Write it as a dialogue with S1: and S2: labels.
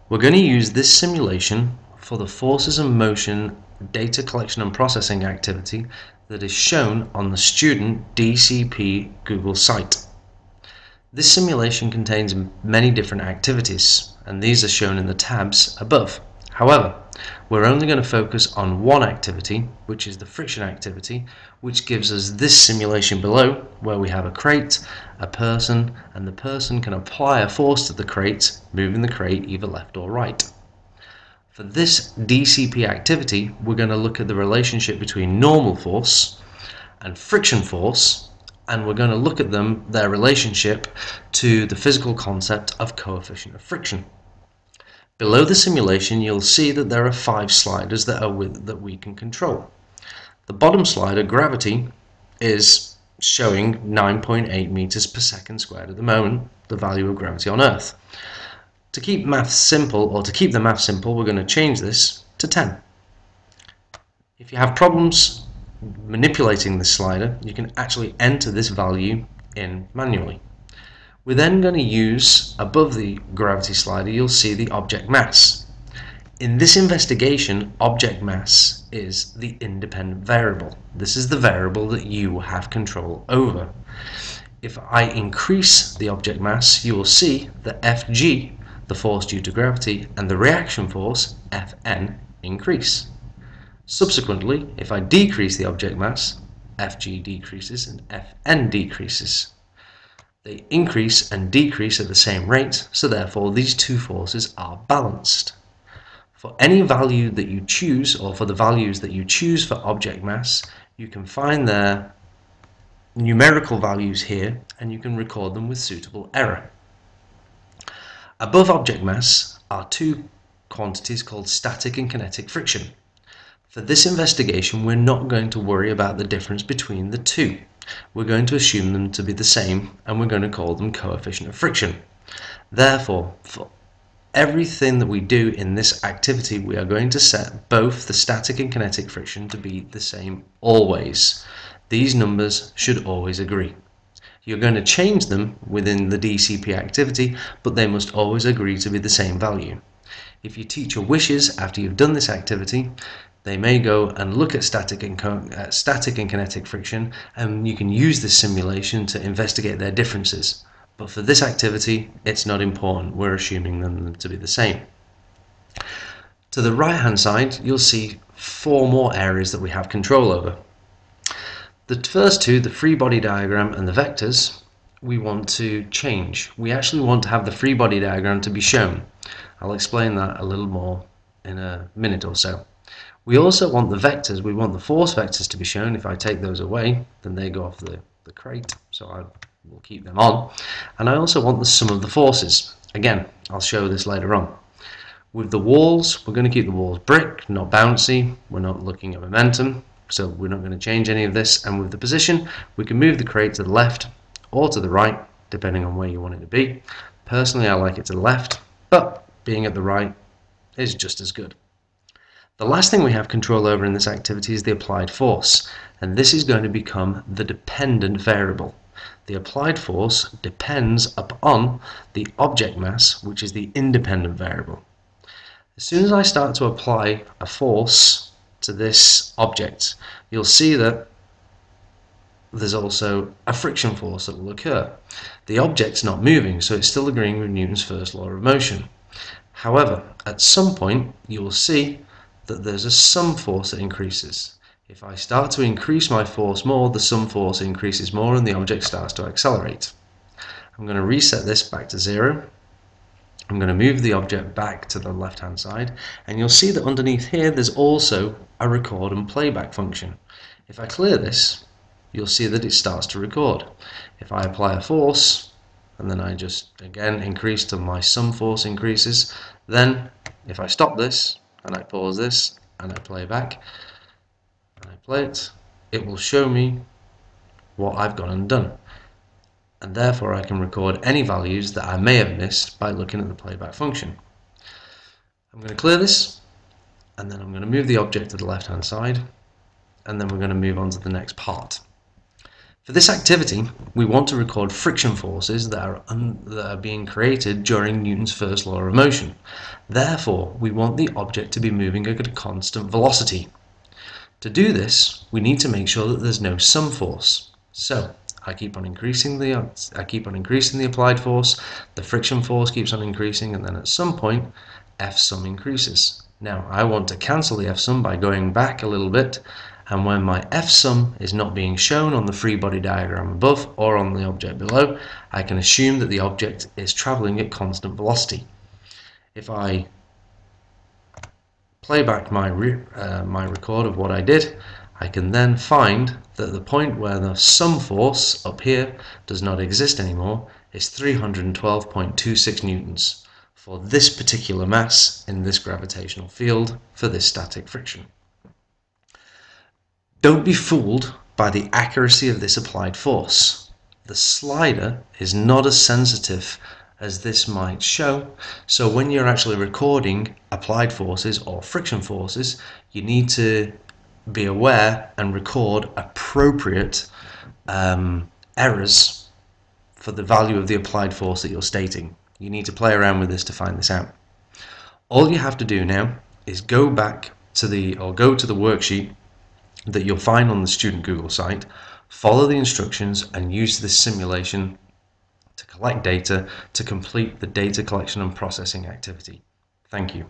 S1: We're going to use this simulation for the forces and motion data collection and processing activity that is shown on the student DCP Google site. This simulation contains many different activities, and these are shown in the tabs above. However, we're only going to focus on one activity, which is the friction activity, which gives us this simulation below, where we have a crate, a person, and the person can apply a force to the crate, moving the crate either left or right. For this DCP activity, we're going to look at the relationship between normal force and friction force, and we're going to look at their relationship to the physical concept of coefficient of friction. Below the simulation, you'll see that there are 5 sliders that we can control. The bottom slider, gravity, is showing 9.8 meters per second squared at the moment, the value of gravity on Earth. To keep maths simple, or to keep the math simple, we're going to change this to 10. If you have problems manipulating this slider, you can actually enter this value in manually. We're then going to use, above the gravity slider, you'll see the object mass. In this investigation, object mass is the independent variable. This is the variable that you have control over. If I increase the object mass, you will see that Fg, the force due to gravity, and the reaction force, Fn, increase. Subsequently, if I decrease the object mass, Fg decreases and Fn decreases. They increase and decrease at the same rate, so therefore these two forces are balanced. For any value that you choose, or for the values that you choose for object mass, you can find their numerical values here, and you can record them with suitable error. Above object mass are 2 quantities called static and kinetic friction. For this investigation, we're not going to worry about the difference between the two. We're going to assume them to be the same, and we're going to call them coefficient of friction. Therefore, for everything that we do in this activity, we are going to set both the static and kinetic friction to be the same always. These numbers should always agree. You're going to change them within the DCP activity, but they must always agree to be the same value. If your teacher wishes, after you've done this activity, they may go and look at static and kinetic friction, and you can use this simulation to investigate their differences. But for this activity, it's not important. We're assuming them to be the same. To the right hand side, you'll see 4 more areas that we have control over. The first 2, the free body diagram and the vectors, we want to change. We actually want to have the free body diagram to be shown. I'll explain that a little more in a minute or so. We also want the vectors, we want the force vectors to be shown. If I take those away, then they go off the crate, so I will keep them on. And I also want the sum of the forces. Again, I'll show this later on. With the walls, we're going to keep the walls brick, not bouncy. We're not looking at momentum, so we're not going to change any of this. And with the position, we can move the crate to the left or to the right, depending on where you want it to be. Personally, I like it to the left, but being at the right is just as good. The last thing we have control over in this activity is the applied force, and this is going to become the dependent variable. The applied force depends upon the object mass, which is the independent variable. As soon as I start to apply a force to this object, you'll see that there's also a friction force that will occur. The object's not moving, so it's still agreeing with Newton's first law of motion. However, at some point you will see that there's a sum force that increases. If I start to increase my force more, the sum force increases more and the object starts to accelerate. I'm going to reset this back to 0. I'm going to move the object back to the left hand side, and you'll see that underneath here there's also a record and playback function. If I clear this, you'll see that it starts to record. If I apply a force, and then I just again increase till my sum force increases, then if I stop this, and I pause this, and I play back, and I play it, it will show me what I've gone and done. And therefore I can record any values that I may have missed by looking at the playback function. I'm going to clear this, and then I'm going to move the object to the left hand side, and then we're going to move on to the next part. For this activity, we want to record friction forces that are being created during Newton's first law of motion. Therefore, we want the object to be moving at a constant velocity. To do this, we need to make sure that there's no sum force. So, I keep on increasing the applied force, the friction force keeps on increasing, and then at some point, F sum increases. Now, I want to cancel the F sum by going back a little bit, and when my F sum is not being shown on the free body diagram above or on the object below, I can assume that the object is traveling at constant velocity. If I play back my record of what I did, I can then find that the point where the sum force up here does not exist anymore is 312.26 newtons for this particular mass in this gravitational field for this static friction. Don't be fooled by the accuracy of this applied force. The slider is not as sensitive as this might show, so when you're actually recording applied forces or friction forces, you need to be aware and record appropriate errors for the value of the applied force that you're stating. You need to play around with this to find this out. All you have to do now is go to the worksheet that you'll find on the student Google site, follow the instructions and use this simulation to collect data to complete the data collection and processing activity. Thank you.